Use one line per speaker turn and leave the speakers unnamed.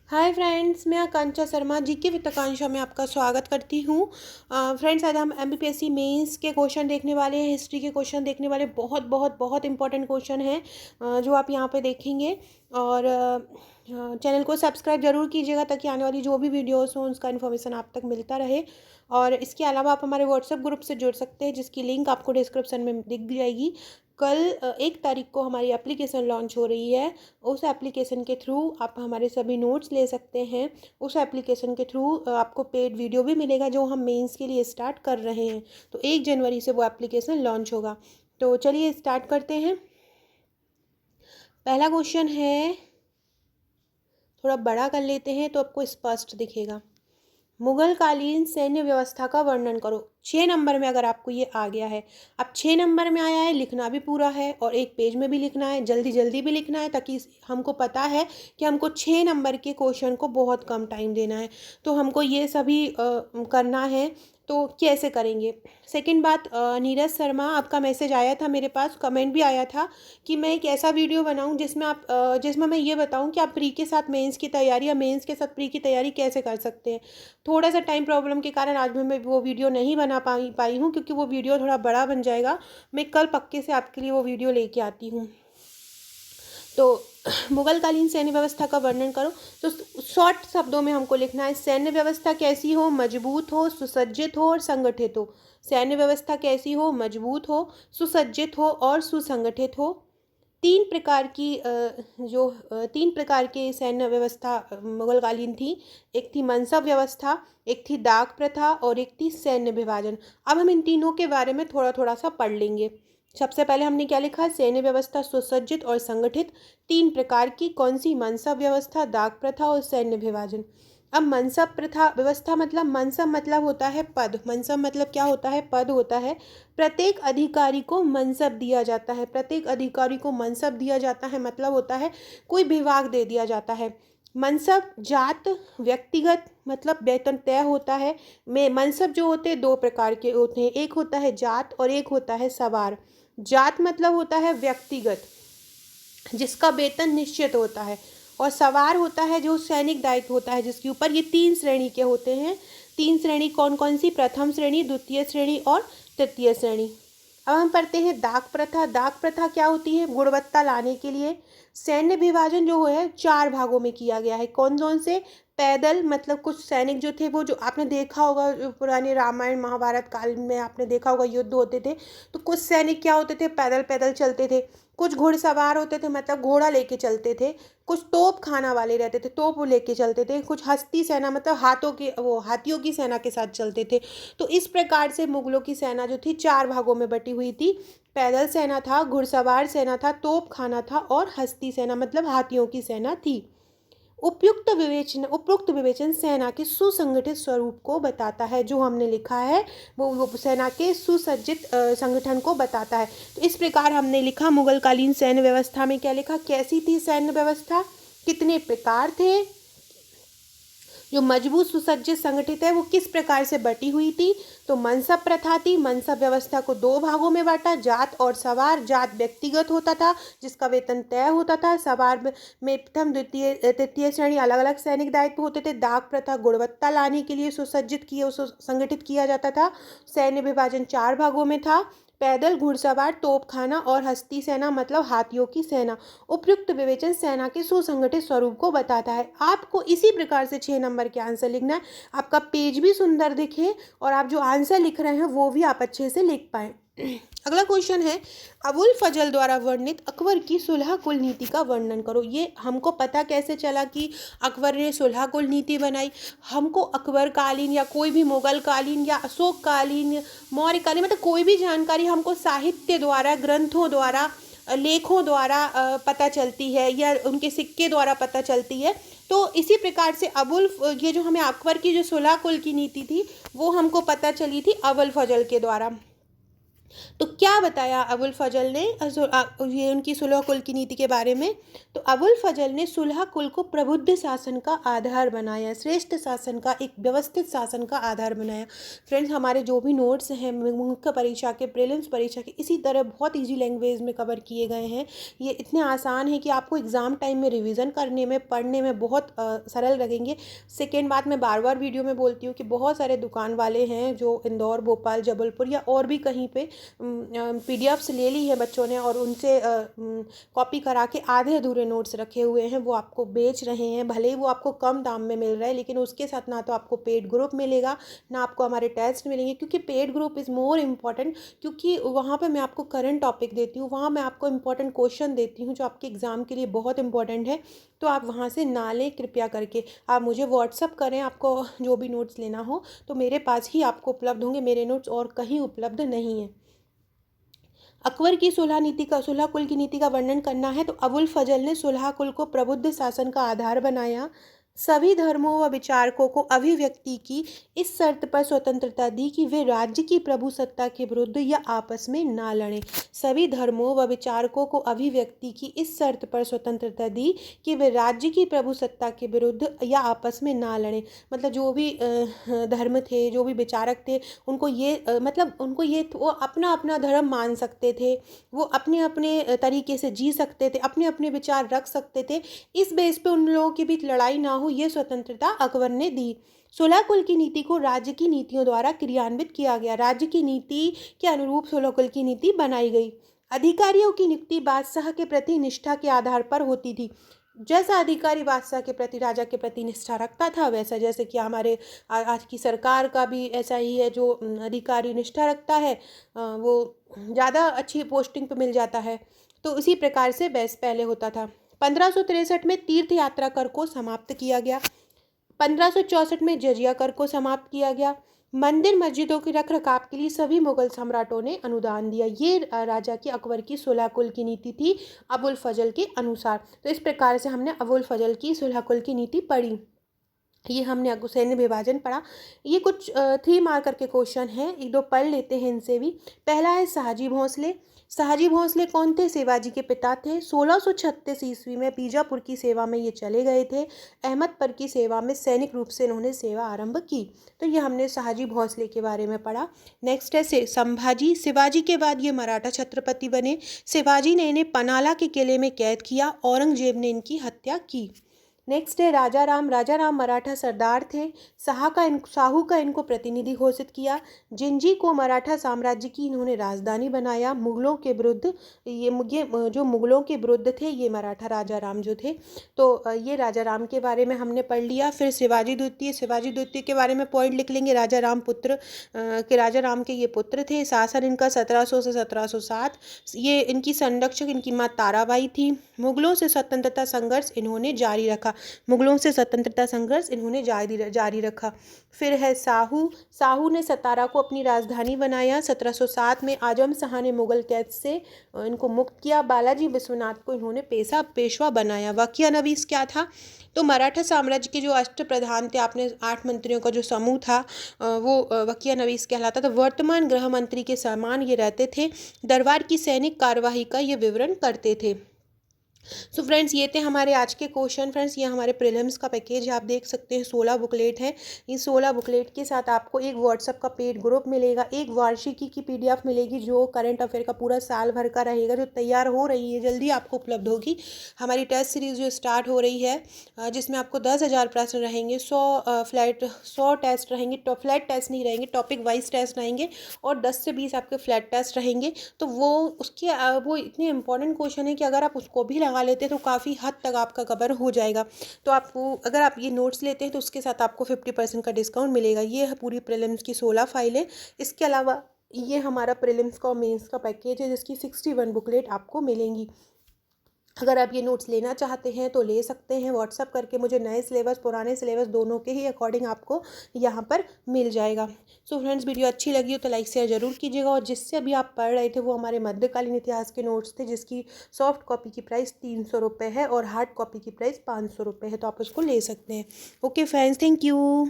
Hi friends, मैं आकांक्षा Sharma GK with आकांक्षा में आपका स्वागत करती हूँ। फ्रेंड्स, आज हम एमपीपीएससी मेंस के क्वेश्चन देखने वाले हैं। हिस्ट्री के क्वेश्चन देखने वाले बहुत बहुत बहुत इंपॉर्टेंट क्वेश्चन हैं जो आप यहाँ पे देखेंगे। और चैनल को सब्सक्राइब जरूर कीजिएगा ताकि आने वाली जो भी वीडियोस हों उसका इन्फॉर्मेशन आप तक मिलता रहे। और इसके अलावा आप हमारे व्हाट्सएप ग्रुप से जुड़ सकते हैं जिसकी लिंक आपको डिस्क्रिप्शन में दिख जाएगी। कल 1 तारीख को हमारी एप्लीकेशन लॉन्च हो रही है। उस एप्लीकेशन के थ्रू आप हमारे सभी नोट्स ले सकते हैं। उस एप्लीकेशन के थ्रू आपको पेड वीडियो भी मिलेगा जो हम मेंस के लिए स्टार्ट कर रहे हैं। तो 1 जनवरी से वो एप्लीकेशन लॉन्च होगा। तो चलिए स्टार्ट करते हैं। पहला क्वेश्चन है, थोड़ा बड़ा कर लेते हैं तो आपको स्पष्ट दिखेगा। मुगल कालीन सैन्य व्यवस्था का वर्णन करो। 6 नंबर में अगर आपको ये आ गया है, अब 6 नंबर में आया है, लिखना भी पूरा है और 1 पेज में भी लिखना है, जल्दी जल्दी भी लिखना है ताकि हमको पता है कि हमको 6 नंबर के क्वेश्चन को बहुत कम टाइम देना है। तो हमको ये सभी करना है। तो कैसे करेंगे? सेकंड बात, नीरज शर्मा, आपका मैसेज आया था मेरे पास, कमेंट भी आया था कि मैं एक ऐसा वीडियो बनाऊं जिसमें मैं ये बताऊं कि आप प्री के साथ मेंस की तैयारी या मेंस के साथ प्री की तैयारी कैसे कर सकते हैं। थोड़ा सा टाइम प्रॉब्लम के कारण आज मैं वो वीडियो नहीं बना पाई हूँ क्योंकि वो वीडियो थोड़ा बड़ा बन जाएगा। मैं कल पक्के से आपके लिए वो वीडियो लेके आती हूँ। तो मुगलकालीन सैन्य व्यवस्था का वर्णन करो। तो शॉर्ट शब्दों में हमको लिखना है, सैन्य व्यवस्था कैसी हो? मजबूत हो, सुसज्जित हो और संगठित हो। सैन्य व्यवस्था कैसी हो? मजबूत हो, सुसज्जित हो और सुसंगठित हो। 3 प्रकार की सैन्य व्यवस्था मुगलकालीन थी। एक थी मनसब व्यवस्था, एक थी डाक प्रथा और एक थी सैन्य विभाजन। अब हम इन तीनों के बारे में थोड़ा थोड़ा सा पढ़ लेंगे। सबसे पहले हमने क्या लिखा? सैन्य व्यवस्था सुसज्जित और संगठित 3 प्रकार की। कौन सी? मनसब व्यवस्था, डाक प्रथा और सैन्य विभाजन। अब मनसब प्रथा व्यवस्था मतलब, मनसब मतलब होता है पद। मनसब मतलब क्या होता है? पद होता है। प्रत्येक अधिकारी को मनसब दिया जाता है। प्रत्येक अधिकारी को मनसब दिया जाता है मतलब होता है कोई विभाग दे दिया जाता है। मनसब जात व्यक्तिगत मतलब वेतन तय होता है। में मनसब जो होते हैं 2 प्रकार के होते हैं, एक होता है जात और एक होता है सवार। जात मतलब होता है व्यक्तिगत जिसका वेतन निश्चित होता है, और सवार होता है जो सैनिक दायित्व होता है जिसके ऊपर। ये 3 श्रेणी के होते हैं। 3 श्रेणी कौन कौन सी? प्रथम श्रेणी, द्वितीय श्रेणी और तृतीय श्रेणी। अब हम पढ़ते हैं डाक प्रथा। डाक प्रथा क्या होती है? गुणवत्ता लाने के लिए। सैन्य विभाजन जो है 4 भागों में किया गया है। कौन कौन से? पैदल मतलब कुछ सैनिक जो थे, वो जो आपने देखा होगा जो पुराने रामायण महाभारत काल में आपने देखा होगा युद्ध होते थे, तो कुछ सैनिक क्या होते थे? पैदल पैदल चलते थे। कुछ घुड़सवार होते थे मतलब घोड़ा लेके चलते थे। कुछ तोप खाना वाले रहते थे, तोप लेके चलते थे। कुछ हस्ती सेना मतलब हाथियों की सेना के साथ चलते थे। तो इस प्रकार से मुगलों की सेना जो थी 4 भागों में बटी हुई थी। पैदल सेना था, घुड़सवार सेना था, तोप खाना था और हस्ती सेना मतलब हाथियों की सेना थी। उपयुक्त विवेचन सेना के सुसंगठित स्वरूप को बताता है। जो हमने लिखा है वो सेना के सुसज्जित संगठन को बताता है। तो इस प्रकार हमने लिखा मुगलकालीन सैन्य व्यवस्था में क्या लिखा, कैसी थी सैन्य व्यवस्था, कितने प्रकार थे, जो मजबूत सुसज्जित संगठित है वो किस प्रकार से बटी हुई थी। तो मनसब प्रथा थी। मनसब व्यवस्था को 2 भागों में बांटा, जात और सवार। जात व्यक्तिगत होता था जिसका वेतन तय होता था। सवार में प्रथम द्वितीय तृतीय श्रेणी अलग अलग सैनिक दायित्व होते थे। डाक प्रथा गुणवत्ता लाने के लिए संगठित किया जाता था। सैन्य विभाजन 4 भागों में था, पैदल, घुड़सवार, तोपखाना और हस्ती सेना मतलब हाथियों की सेना। उपयुक्त विवेचन सेना के सुसंगठित स्वरूप को बताता है। आपको इसी प्रकार से 6 नंबर के आंसर लिखना है। आपका पेज भी सुंदर दिखे और आप जो आंसर लिख रहे हैं वो भी आप अच्छे से लिख पाए। अगला क्वेश्चन है, अबुल फजल द्वारा वर्णित अकबर की सुलह कुल नीति का वर्णन करो। ये हमको पता कैसे चला कि अकबर ने सुलह कुल नीति बनाई? हमको अकबर कालीन या कोई भी मुगल कालीन या अशोक कालीन, मौर्य कालीन मतलब कोई भी जानकारी हमको साहित्य द्वारा, ग्रंथों द्वारा, लेखों द्वारा पता चलती है या उनके सिक्के द्वारा पता चलती है। तो इसी प्रकार से ये जो हमें अकबर की जो सुलह कुल की नीति थी वो हमको पता चली थी अबुल फजल के द्वारा। तो क्या बताया अबुल फजल ने ये उनकी सुलह कुल की नीति के बारे में। तो अबुल फजल ने सुलह कुल को प्रबुद्ध शासन का आधार बनाया, श्रेष्ठ शासन का, एक व्यवस्थित शासन का आधार बनाया। फ्रेंड्स, हमारे जो भी नोट्स हैं मुख्य परीक्षा के, प्रीलिम्स परीक्षा के, इसी तरह बहुत ईजी लैंग्वेज में कवर किए गए हैं। ये इतने आसान है कि आपको एग्ज़ाम टाइम में रिविज़न करने में, पढ़ने में बहुत सरल लगेंगे। सेकेंड बात, मैं बार बार वीडियो में बोलती हूँ कि बहुत सारे दुकान वाले हैं जो इंदौर, भोपाल, जबलपुर या और भी कहीं पे पीडीएफ्स ले ली है बच्चों ने और उनसे कॉपी करा के आधे अधूरे नोट्स रखे हुए हैं, वो आपको बेच रहे हैं। भले ही वो आपको कम दाम में मिल रहा है, लेकिन उसके साथ ना तो आपको पेड ग्रुप मिलेगा, ना आपको हमारे टेस्ट मिलेंगे, क्योंकि paid group is more important, क्योंकि वहाँ पे मैं आपको करंट टॉपिक देती हूँ, वहाँ मैं आपको इम्पॉर्टेंट क्वेश्चन देती हूँ जो आपके एग्ज़ाम के लिए बहुत इंपॉर्टेंट है। तो आप वहाँ से ना लें कृपया करके, आप मुझे व्हाट्सअप करें, आपको जो भी नोट्स लेना हो तो मेरे पास ही आपको उपलब्ध होंगे, मेरे नोट्स और कहीं उपलब्ध नहीं हैं। अकबर की सुलह कुल की नीति का वर्णन करना है तो अबुल फजल ने सुलह कुल को प्रबुद्ध शासन का आधार बनाया, सभी धर्मों व विचारकों को अभिव्यक्ति की इस शर्त पर स्वतंत्रता दी कि वे राज्य की प्रभु सत्ता के विरुद्ध या आपस में ना लड़ें। सभी धर्मों व विचारकों को अभिव्यक्ति की इस शर्त पर स्वतंत्रता दी कि वे राज्य की प्रभु सत्ता के विरुद्ध या आपस में ना लड़ें। मतलब जो भी धर्म थे, जो भी विचारक थे, उनको ये मतलब उनको ये वो अपना अपना धर्म मान सकते थे, वो अपने अपने तरीके से जी सकते थे, अपने अपने विचार रख सकते थे। इस बेस पे उन लोगों के बीच लड़ाई ना हो, ये स्वतंत्रता अकबर ने दी। सुलह कुल की नीति को राज्य की नीतियों द्वारा क्रियान्वित किया गया, राज्य की नीति के अनुरूप सुलह कुल की नीति बनाई गई। अधिकारियों की नियुक्ति बादशाह के प्रति निष्ठा के आधार पर होती थी। जैसा अधिकारी बादशाह के प्रति, राजा के प्रति निष्ठा रखता था, वैसा जैसे कि हमारे आज की सरकार का भी ऐसा ही है, जो अधिकारी निष्ठा रखता है वो ज़्यादा अच्छी पोस्टिंग पे मिल जाता है। तो उसी प्रकार से बेस पहले होता था। 1563 में तीर्थ यात्रा कर को समाप्त किया गया। 1564 में जजिया कर को समाप्त किया गया। मंदिर मस्जिदों के रख रखाव के लिए सभी मुगल सम्राटों ने अनुदान दिया। ये राजा की अकबर की सुलह कुल की नीति थी अबुल फजल के अनुसार। तो इस प्रकार से हमने अबुल फजल की सुलह कुल की नीति पढ़ी। ये हमने सैन्य विभाजन पढ़ा। ये कुछ 3 मार्कर के क्वेश्चन हैं, एक दो पढ़ लेते हैं इनसे भी। पहला है शाहजी भोंसले। शाहजी भोंसले कौन थे? शिवाजी के पिता थे। 1636 ईस्वी में बीजापुर की सेवा में ये चले गए थे। अहमदपुर की सेवा में सैनिक रूप से इन्होंने सेवा आरंभ की। तो ये हमने शाहजी भोंसले के बारे में पढ़ा। नेक्स्ट है संभाजी। शिवाजी के बाद ये मराठा छत्रपति बने। शिवाजी ने इन्हें पनाला के किले में कैद किया, औरंगजेब ने इनकी हत्या की। नेक्स्ट है राजा राम। राजा राम मराठा सरदार थे। साहू का इनको प्रतिनिधि घोषित किया। जिंजी को मराठा साम्राज्य की इन्होंने राजधानी बनाया। मुगलों के विरुद्ध ये जो मुगलों के विरुद्ध थे, ये मराठा राजा राम जो थे। तो ये राजा राम के बारे में हमने पढ़ लिया। फिर शिवाजी द्वितीय के बारे में पॉइंट लिख लेंगे। राजा राम के ये पुत्र थे। शासन इनका 1700 से 1707। ये इनकी संरक्षक इनकी माँ ताराबाई थी। मुगलों से स्वतंत्रता संघर्ष इन्होंने जारी रखा। जारी रखा। फिर है साहू ने सतारा को अपनी राजधानी बनाया। 1707 में आजम शाह ने मुगल कैद से इनको मुक्त किया। बालाजी विश्वनाथ को इन्होंने पेशवा बनाया। वाकिया नवीस क्या था? तो मराठा साम्राज्य के जो अष्ट प्रधान थे, आपने 8 मंत्रियों का जो समूह था वो वकिया नवीस कहलाता था। वर्तमान गृह मंत्री के समान ये रहते थे। दरबार की सैनिक कार्यवाही का ये विवरण करते थे। सो फ्रेंड्स, ये थे हमारे आज के क्वेश्चन। फ्रेंड्स, ये हमारे प्रीलिम्स का पैकेज है, आप देख सकते हैं 16 बुकलेट है। इन 16 बुकलेट के साथ आपको एक व्हाट्सअप का पेड ग्रुप मिलेगा, एक वार्षिकी की पीडीएफ मिलेगी जो करंट अफेयर का पूरा साल भर का रहेगा, जो तैयार हो रही है, जल्दी आपको उपलब्ध होगी। हमारी टेस्ट सीरीज़ जो स्टार्ट हो रही है जिसमें आपको 10,000 प्रश्न रहेंगे, 100 टेस्ट रहेंगे। फ्लैट टेस्ट नहीं रहेंगे, टॉपिक वाइज टेस्ट रहेंगे और 10 से 20 आपके फ्लैट टेस्ट रहेंगे। तो वो इतने इंपॉर्टेंट क्वेश्चन है कि अगर आप उसको भी लगा लेते हैं तो काफ़ी हद तक आपका कवर हो जाएगा। तो आपको अगर आप ये नोट्स लेते हैं तो उसके साथ आपको 50% का डिस्काउंट मिलेगा। ये है पूरी प्रीलिम्स की 16 फाइलें। इसके अलावा ये हमारा प्रीलिम्स का और मेंस का पैकेज है जिसकी 61 बुकलेट आपको मिलेंगी। अगर आप ये नोट्स लेना चाहते हैं तो ले सकते हैं, व्हाट्सअप करके मुझे नए सिलेबस पुराने सिलेबस दोनों के ही अकॉर्डिंग आपको यहाँ पर मिल जाएगा। सो फ्रेंड्स, वीडियो अच्छी लगी हो तो लाइक शेयर ज़रूर कीजिएगा। और जिससे अभी आप पढ़ रहे थे वो हमारे मध्यकालीन इतिहास के नोट्स थे जिसकी सॉफ्ट कॉपी की प्राइस 300 रुपये है और हार्ड कॉपी की प्राइस 500 रुपये है, तो आप उसको ले सकते हैं। Okay friends, thank you.